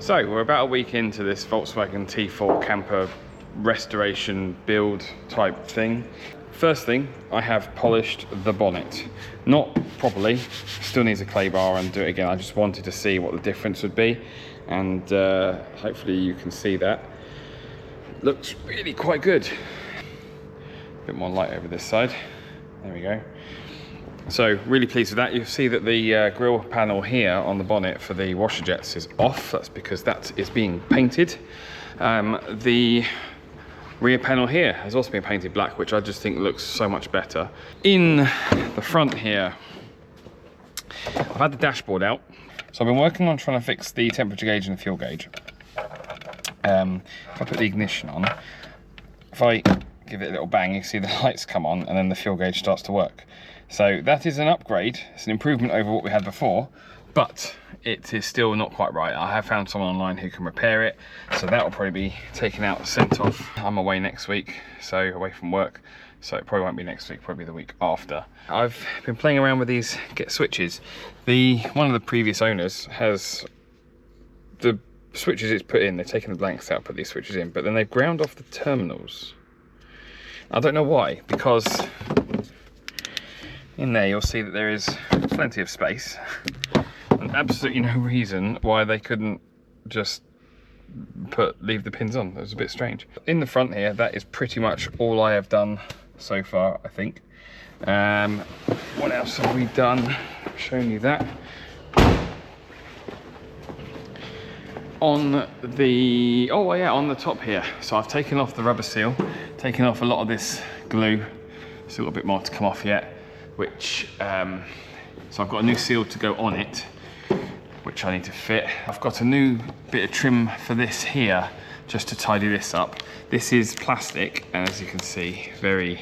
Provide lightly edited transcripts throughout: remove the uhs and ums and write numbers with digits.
So we're about a week into this Volkswagen T4 camper restoration build type thing. First thing, I have polished the bonnet. Not properly, still needs a clay bar and do it again. I just wanted to see what the difference would be, and hopefully you can see that. Looks really quite good. A bit more light over this side. There we go. So really pleased with that. You'll see that the grille panel here on the bonnet for the washer jets is off. That's because that is being painted. The rear panel here has also been painted black, which I just think looks so much better. In the front here, I've had the dashboard out. So I've been working on trying to fix the temperature gauge and the fuel gauge. If I put the ignition on, if I give it a little bang, you see the lights come on and then the fuel gauge starts to work. So that is an upgrade. It's an improvement over what we had before, but it is still not quite right. I have found someone online who can repair it, so that will probably be taken out, sent off. I'm away next week, so away from work, so it probably won't be next week, probably the week after. I've been playing around with these switches. One of the previous owners has the switches it's put in, they've taken the blanks out, put these switches in, but then they've ground off the terminals. I don't know why, because in there you'll see that there is plenty of space and absolutely no reason why they couldn't just leave the pins on. It was a bit strange. In the front here, that is pretty much all I have done so far, I think. What else have we done? I've shown you that. On the, on the top here, so I've taken off the rubber seal, taken off a lot of this glue, still got a bit more to come off yet, which, so I've got a new seal to go on it, which I need to fit. I've got a new bit of trim for this here, just to tidy this up. This is plastic, and as you can see, very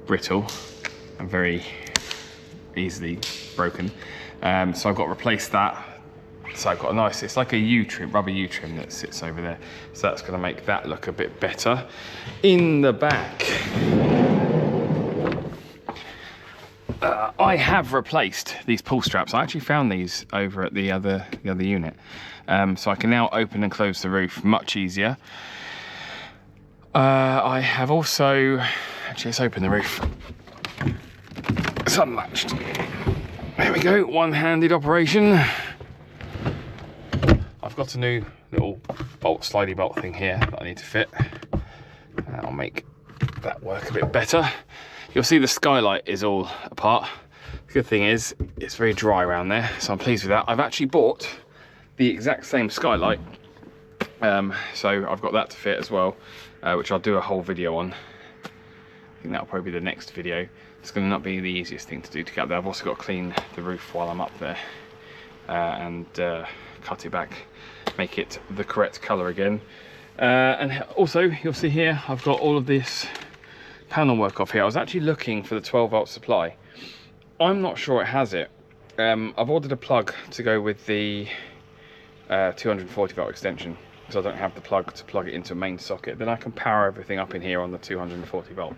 brittle and very easily broken. So I've got to replace that. So I've got a nice, it's like a U-trim, rubber U-trim that sits over there. So that's gonna make that look a bit better. In the back, I have replaced these pull straps. I actually found these over at the other unit. So I can now open and close the roof much easier. I have also, actually let's open the roof. It's unlatched. There we go, one-handed operation. I've got a new little slidey bolt thing here that I need to fit. That'll make that work a bit better. You'll see the skylight is all apart. The good thing is, it's very dry around there, so I'm pleased with that. I've actually bought the exact same skylight, so I've got that to fit as well, which I'll do a whole video on. I think that'll probably be the next video. It's going to not be the easiest thing to do to get up there. I've also got to clean the roof while I'm up there and cut it back, make it the correct colour again. And also, you'll see here, I've got all of this panel work off here. I was actually looking for the 12-volt supply. I'm not sure it has it. I've ordered a plug to go with the 240-volt extension, because I don't have the plug to plug it into a main socket. Then I can power everything up in here on the 240-volt.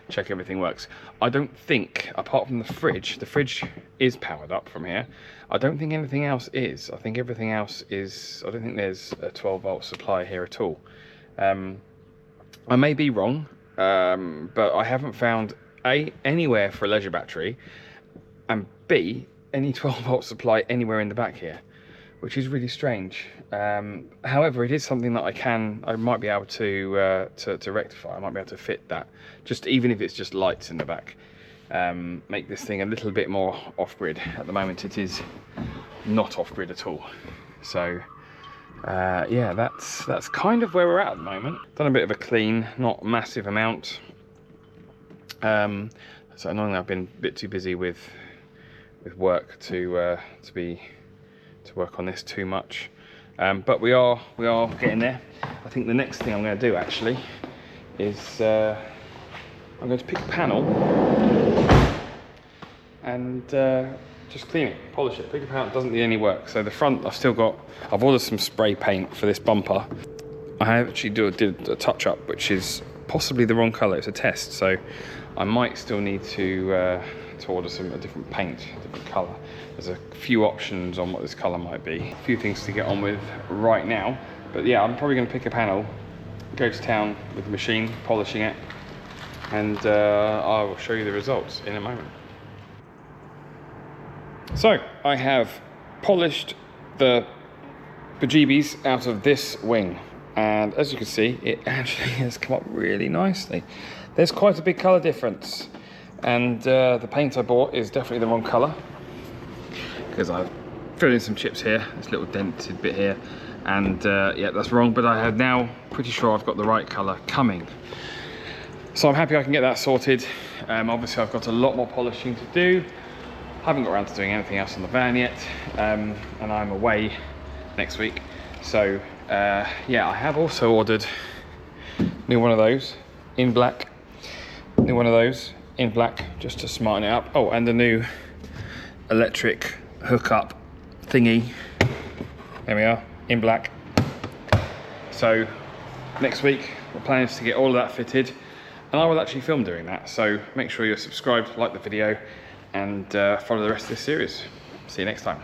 Check everything works. I don't think, apart from the fridge is powered up from here. I don't think anything else is. I think everything else is, I don't think there's a 12-volt supply here at all. I may be wrong, but I haven't found A, anywhere for a leisure battery, and B, any 12-volt supply anywhere in the back here, which is really strange. However, it is something that I might be able to rectify. I might be able to fit that, just even if it's just lights in the back. Make this thing a little bit more off-grid. At the moment, it is not off-grid at all. So, yeah, that's kind of where we're at the moment. Done a bit of a clean, not massive amount. So annoyingly, I've been a bit too busy with work to work on this too much. But we are getting there. I think the next thing I'm going to do actually is I'm going to pick a panel and just clean it, polish it. Pick a panel doesn't need any work. So the front, I've ordered some spray paint for this bumper. I actually did a touch up, which is possibly the wrong colour. It's a test, so I might still need to order a different paint, different colour. There's a few options on what this colour might be. A few things to get on with right now. But yeah, I'm probably going to pick a panel, go to town with the machine, polishing it, and I will show you the results in a moment. So I have polished the bejeebies out of this wing, and as you can see, it actually has come up really nicely. There's quite a big colour difference, and the paint I bought is definitely the wrong colour, because I've filled in some chips here, this little dented bit here, and yeah, that's wrong, but I have now pretty sure I've got the right colour coming. So I'm happy I can get that sorted. Obviously I've got a lot more polishing to do. Haven't got around to doing anything else on the van yet, and I'm away next week. So yeah, I have also ordered new one of those in black, new one of those in black, just to smarten it up. Oh, and the new electric hookup thingy. There we are, in black. So next week the plan is to get all of that fitted, and I will actually film doing that. So make sure you're subscribed, like the video, and follow the rest of this series. See you next time.